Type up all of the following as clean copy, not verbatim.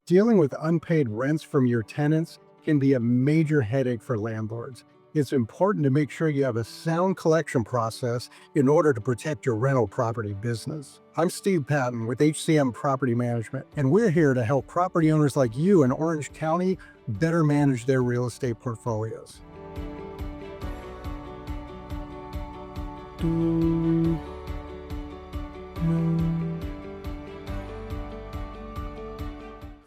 Dealing with unpaid rents from your tenants can be a major headache for landlords. It's important to make sure you have a sound collection process in order to protect your rental property business. I'm Steve Patton with HCM Property Management, and we're here to help property owners like you in Orange County better manage their real estate portfolios.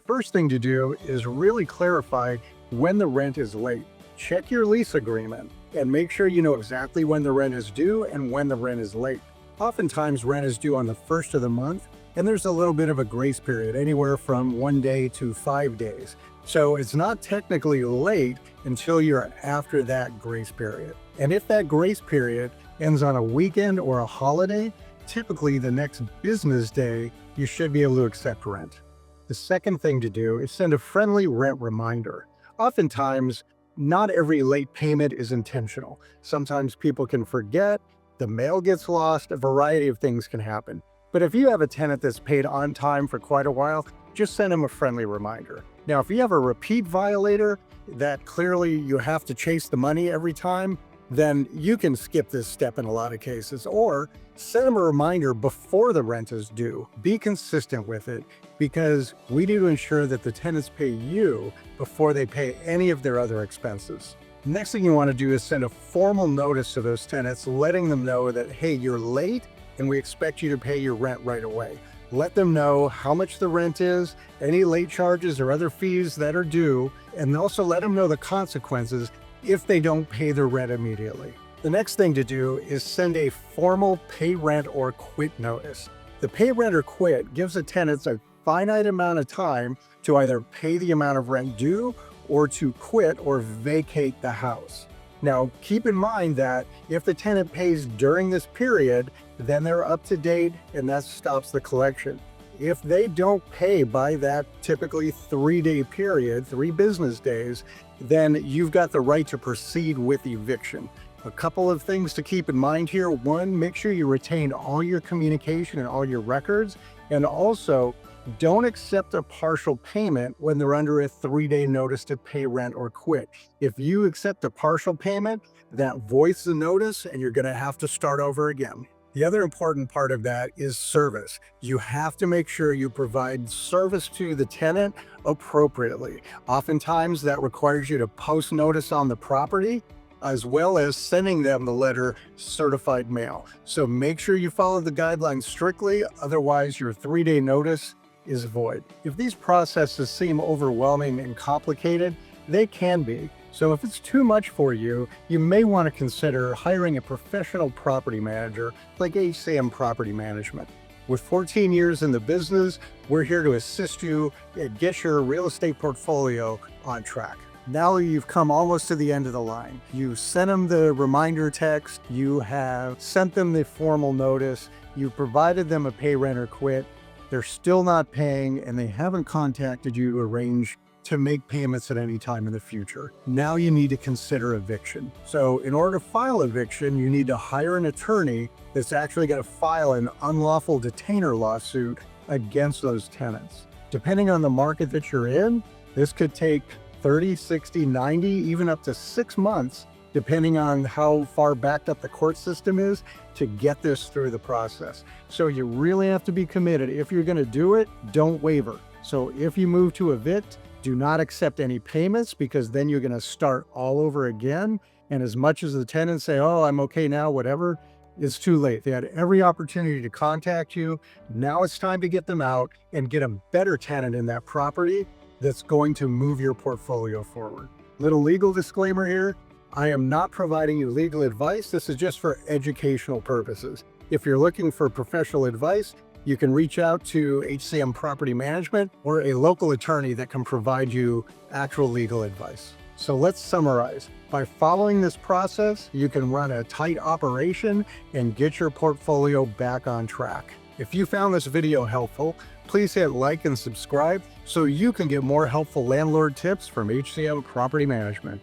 First thing to do is really clarify when the rent is late. Check your lease agreement and make sure you know exactly when the rent is due and when the rent is late. Oftentimes rent is due on the first of the month, and there's a little bit of a grace period, anywhere from 1 day to 5 days. So it's not technically late until you're after that grace period. And if that grace period ends on a weekend or a holiday, typically the next business day, you should be able to accept rent. The second thing to do is send a friendly rent reminder. Oftentimes, not every late payment is intentional. Sometimes people can forget, the mail gets lost, a variety of things can happen. But if you have a tenant that's paid on time for quite a while, just send them a friendly reminder. Now, if you have a repeat violator that clearly you have to chase the money every time, then you can skip this step in a lot of cases, or send them a reminder before the rent is due. Be consistent with it, because we need to ensure that the tenants pay you before they pay any of their other expenses. Next thing you want to do is send a formal notice to those tenants, letting them know that, hey, you're late and we expect you to pay your rent right away. Let them know how much the rent is, any late charges or other fees that are due, and also let them know the consequences if they don't pay their rent immediately. The next thing to do is send a formal pay rent or quit notice. The pay rent or quit gives the tenants a finite amount of time to either pay the amount of rent due or to quit or vacate the house. Now, keep in mind that if the tenant pays during this period, then they're up to date and that stops the collection. If they don't pay by that typically 3-day period, 3 business days, then you've got the right to proceed with eviction. A couple of things to keep in mind here. One, make sure you retain all your communication and all your records, and also don't accept a partial payment when they're under a 3-day notice to pay rent or quit. If you accept a partial payment, that voids the notice and you're going to have to start over again. The other important part of that is service. You have to make sure you provide service to the tenant appropriately. Oftentimes that requires you to post notice on the property, as well as sending them the letter certified mail. So make sure you follow the guidelines strictly, otherwise your 3-day notice is void. If these processes seem overwhelming and complicated, they can be. So if it's too much for you, you may want to consider hiring a professional property manager like HCM Property Management. With 14 years in the business, we're here to assist you and get your real estate portfolio on track. Now you've come almost to the end of the line. You sent them the reminder text, you have sent them the formal notice, you provided them a pay rent or quit, they're still not paying, and they haven't contacted you to arrange to make payments at any time in the future. Now you need to consider eviction. So in order to file eviction, you need to hire an attorney that's actually going to file an unlawful detainer lawsuit against those tenants. Depending on the market that you're in, this could take 30, 60, 90, even up to 6 months, depending on how far backed up the court system is, to get this through the process. So you really have to be committed. If you're going to do it, don't waver. So if you move to evict, do not accept any payments, because then you're going to start all over again. And as much as the tenants say, oh, I'm okay now, whatever, it's too late. They had every opportunity to contact you. Now it's time to get them out and get a better tenant in that property that's going to move your portfolio forward. Little legal disclaimer here. I am not providing you legal advice. This is just for educational purposes. If you're looking for professional advice, you can reach out to HCM Property Management or a local attorney that can provide you actual legal advice. So let's summarize. By following this process, you can run a tight operation and get your portfolio back on track. If you found this video helpful, please hit like and subscribe so you can get more helpful landlord tips from HCM Property Management.